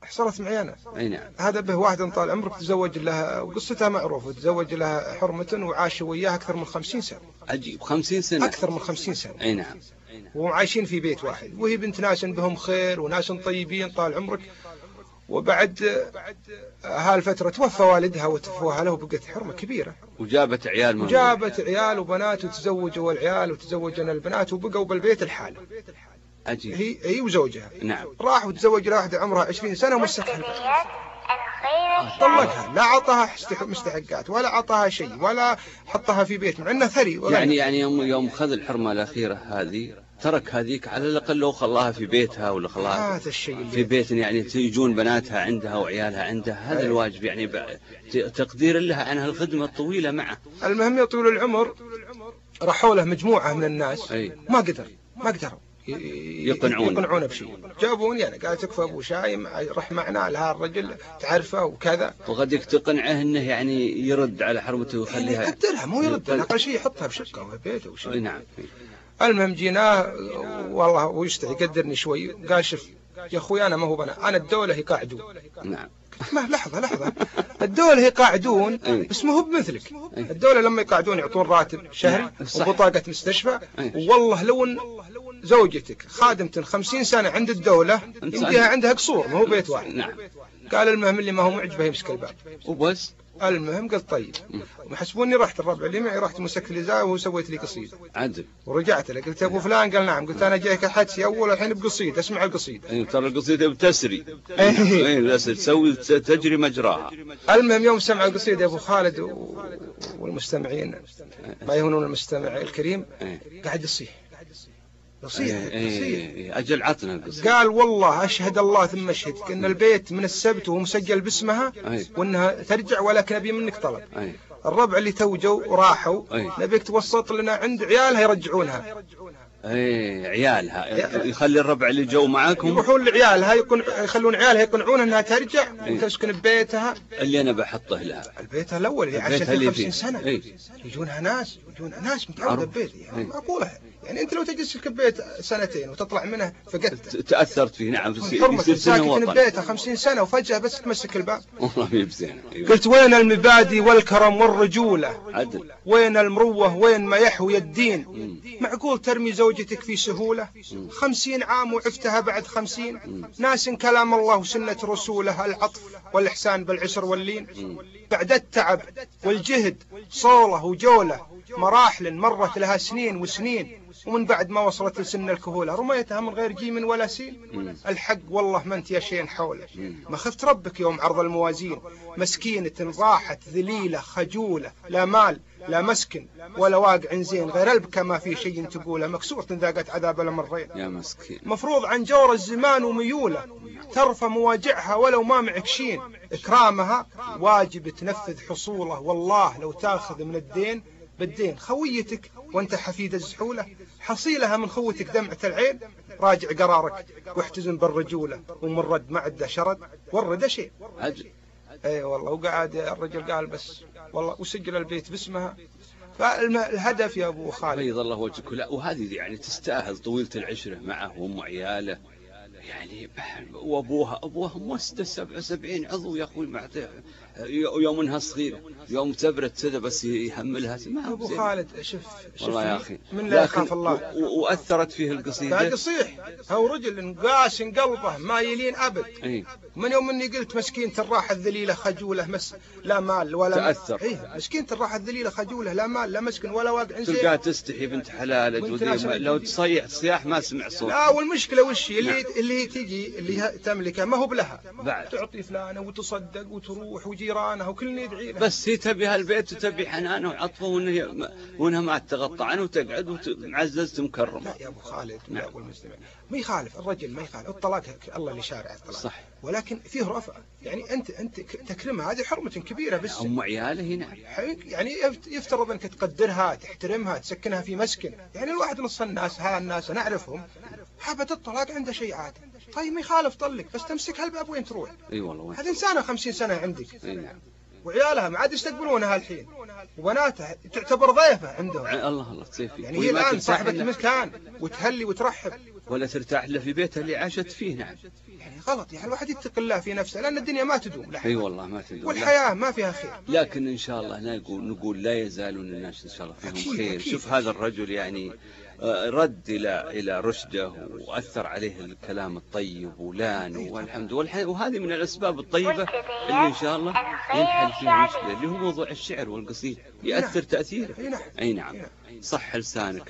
حصلت معي أنا. أي نعم. هذا به واحد طال عمرك تزوج لها وقصتها معروفة، تزوج لها حرمة وعاش وياها أكثر من 50 سنة. عجيب، 50 سنة. أكثر من 50 سنة. أي نعم. وعايشين في بيت واحد، وهي بنت ناس بهم خير وناس طيبين طال عمرك. وبعد هالفترة توفى والدها وتوفوها له، وبقت حرمة كبيرة. وجابت عيال وجابت عيال وبنات وتزوجوا العيال وتزوجنا البنات وبقوا بالبيت الحالة. عجيب. هي وزوجها. نعم. راح وتزوج لواحدة عمرها 20 سنة ومسكها البيت. طلقها، لا عطاها مستحقات ولا عطاها شيء ولا حطها في بيت مع انه ثري. يعني يوم خذ الحرمة الأخيرة هذه ترك هذيك على الأقل، لو خلاها في بيتها ولا خلاها هذا الشيء في بيت، يعني يجون بناتها عندها وعيالها عندها. هذا الواجب يعني تقدير لها عنها الخدمة الطويلة معه. المهم يا طول العمر راحوا له مجموعة من الناس. ما قدروا يقنعونه بشيء. جابوني أنا، قال تكفى أبو شايم، رح معنا لها الرجل تعرفه وكذا. وقد تقنعه إنه يعني يرد على حرمته ويخليها، يعني يقدرها، مو يرد، أقل شيء يحطها بشقة وبيته وشيء. نعم. المهم جيناه والله ويستحي يقدرني شوي، قال شوف يا أخوي أنا ما هو بنا، أنا الدولة يقاعدون. نعم. ما لحظة الدولة يقاعدون بس ما هو بمثلك. الدولة لما يقاعدون يعطون راتب شهري وبطاقة مستشفى. والله لو زوجتك خادمة 50 سنة عند الدولة يمديها عندها قصور، ما هو بيت واحد. نعم. قال المهم اللي ما هو معجبه يمسك الباب وبس. المهم قلت طيب. وحسبوني رحت الربع اللي معي، رحت مسكت الإزاء وسويت لي قصيدة. عدل. ورجعت له قلت يا ابو فلان، قال نعم. قلت انا جايك حدسي اول الحين بقصيدة، اسمع القصيدة. ترى القصيدة بتسري. تسوي تجري مجراها. المهم يوم سمع القصيدة يا ابو خالد والمستمعين ما يهونون المستمع الكريم، قاعد يصيح أجل عطنا القصيدة. قال والله أشهد الله ثم أشهد إن البيت من السبت وهو مسجل باسمها وإنها ترجع، ولكن أبي منك طلب. الربع اللي توجوا وراحوا نبيك توسط لنا عند عيالها يرجعونها. عيالها يخلي الربع اللي جو معاكم يروحون لعيالها يخلون عيالها يقنعون انها ترجع وتسكن ببيتها اللي انا بحطه لها. البيت الاول اللي عاشت 50 سنة. يجونها ناس متعودة ببيت، يعني معقولة. يعني انت لو تجلس في البيت سنتين وتطلع منه فقدت تأثرت فيه. نعم. يصير ساكن ببيته 50 سنة وفجأة بس تمسك الباب. والله يبزين. قلت وين المبادئ والكرم والرجولة؟ عدل. وين المروة؟ وين ما يحوي الدين؟ معقول ترمي زوجتك في سهولة؟ 50 عام وعفتها بعد 50. ناس كلام الله وسنة رسوله، العطف والإحسان بالعسر واللين. بعد التعب والجهد صولة وجولة، مراحل مرت لها سنين وسنين، ومن بعد ما وصلت لسن الكهولة رميتها من غير جيم ولا سين. الحق والله ما انت يا شين حوله، ما خفت ربك يوم عرض الموازين. مسكينة راحت ذليلة خجولة، لا مال لا مسكن ولا واقع زين، غير البكى ما في شيء تقوله. مكسورة ذاقت عذاب الأمرين، يا مسكين. مفروض عن جور الزمان وميوله، ترفع مواجعها ولو ما معكشين. إكرامها واجب تنفذ حصوله، والله لو تاخذ من الدين بالدين. خويتك وانت حفيد الزحولة، حصيلها من خوتك دمعة العين. راجع قرارك واحتزم بالرجولة، ومن رد ما عده شرد والرد شيء. اي والله. وقعد الرجل قال بس والله وسجل البيت باسمها. فالهدف يا ابو خالد بيض الله وجهك. لا وهذه يعني تستاهل طويلة العشرة معه وام عياله يعني. وابوها موسده 77 عضو يا اخوي، يوم انها صغيره يوم تبرت كذا بس يحملها. ما ابو خالد شوف والله يا اخي من لا يخاف الله. واثرت فيه القصيده. قاعد يصيح هو رجل قاس قلبه ما يلين ابد. من يوم اني قلت مسكينة الراحه الذليله خجوله، لا مال ولا تاثر. مسكينة الراحه الذليله خجوله، لا مال لا مسكن ولا واقع زين. تلقاها تستحي بنت حلال لو تصيح صياح ما سمع صوت. لا والمشكله وش اللي تجي اللي تملكه ما هو بلها بعد تعطي فلانه وتصدق وتروح وجيرانه وكل يدعي له. بس هي تبي هالبيت وتبي حنانه وعطفه، وانها ما تتغطى عنه وتقعد ومعززت مكرمه. لا يا ابو خالد يا ابو المستمع، ما يخالف الرجل، ما يخالف الطلاق، الله اللي شارع الطلاق صح، ولكن فيه رفع. يعني انت تكرمها، هذه حرمه كبيره. بس ام عياله هنا يعني يفترض انك تقدرها تحترمها تسكنها في مسكن. يعني الواحد نص الناس نعرفهم حابة الطلاق عنده شيء عادي. طيب ما يخالف طلق، بس تمسك هالباب وين تروح؟ اي والله. هذه إنسانة 50 سنة عندك. نعم. وعيالها ما عاد يستقبلونها الحين، وبناتها تعتبر ضيفة عندهم. الله تصيفي. يعني هي الآن صاحبة المكان وتهلي وترحب، ولا ترتاح إلا في بيتها اللي عاشت فيه. نعم. يعني غلط، يعني الواحد يتق الله في نفسه، لأن الدنيا ما تدوم. اي والله ما تدوم، والحياة ما فيها خير. لكن إن شاء الله نقول لا يزالون الناس إن شاء الله فيهم أكيد خير. أكيد. شوف هذا الرجل يعني رد إلى رشده، وأثر عليه الكلام الطيب ولان والحمد، وهذه من الأسباب الطيبة اللي إن شاء الله ينحل فيها مشكلة، اللي هو موضوع الشعر والقصيدة، يأثر تأثيره. أي نعم، صح لسانك.